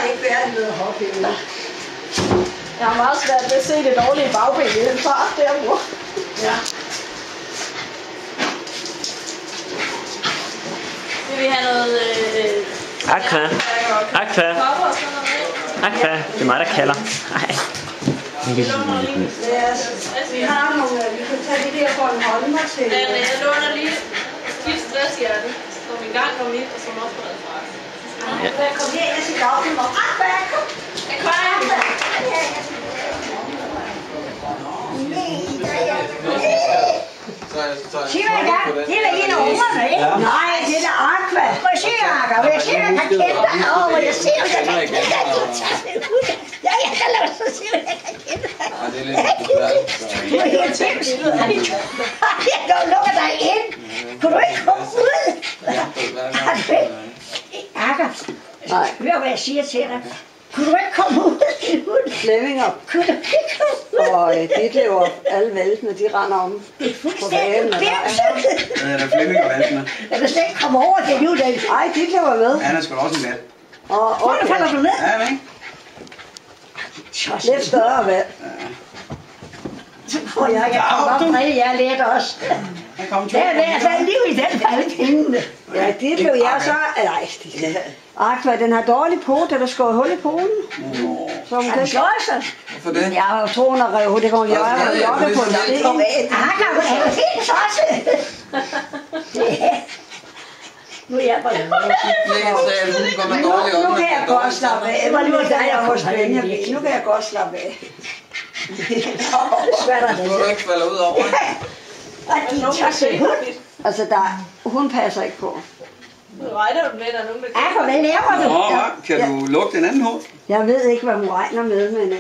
har ikke været noget hockey. Jeg har meget svært ved at se det dårlige bagben i den far der, mor. Ja. Vil vi have noget... Aqua. Aqua. Aqua. Det er mig, der kalder. Nej. Vi har nogle, vi kan tage det der for en håndmer til. Men jeg låner lige dit stresshjerte, som en gang kom ind, og som også var fra. Kom her, jeg skal op til mig. Kom. Jeg kommer. Sig mig engang, det er en af ungerne, ikke? Nej, det er Aqua. Må jeg se, Aqua? Må jeg se, jeg kan kende dig? Må jeg se, jeg kan kende dig? Ja, jeg kan lade sig se, jeg kan kende dig. Det er lidt besværligt. Du er helt sindssygt. Jeg kan lukke dig ind. Kunne du ikke komme ud? Aqua, hør hvad jeg siger til dig. Kunne du ikke komme ud? Flemming og Kunne du ikke komme ud? og Ditlev alle valgene, de render om på banen. Ja, der er Flemming og valgene. Jeg kan slet ikke komme over til nu, den. Ej, Ditlev er med. Han er sgu da også en valg. Og Hvor falder du ned? Ja, ikke? lidt større valg. Og jeg kommer op med, jeg er let også. Han kom Det er i hvert fald liv i den valgpinde. Ja, Ditlev, jeg så... Nej, Aqua, den har dårlig på, da der skår hul i polen. Så hun kan Han ikke... slår sig. Hvorfor det? Jeg har troen og rev, det kommer Jørgen og Jørgen på en sten. Akka, hun er jo helt tosset. Nu hjælper jeg mig. Nu kan jeg godt slappe af. Nu kan jeg godt slappe af. Svætter Nu må du ikke falde ud over. Og de tosset hund. Altså, hun passer ikke på. Nu regner du med, at der er nogen, der Akka, hvad laver du? Nå, kan du lugte en anden hund? Jeg ved ikke, hvad hun regner med, men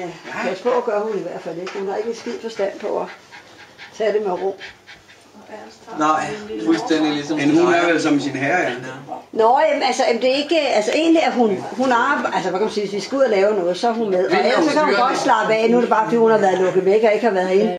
pas på at gøre hun i hvert fald ikke. Hun har ikke en skid forstand på at tage det med ro. Nej, fuldstændig ligesom. Men hun er vel som sin herre, ja. Nå, jamen, altså, det er ikke... Altså, egentlig er hun arbejder... Altså, hvad kan man sige? Hvis vi skal ud og lave noget, så er hun med. Og ellers så kan hun godt slappe af. Nu er det bare, fordi hun har været lukket væk og ikke har været inde.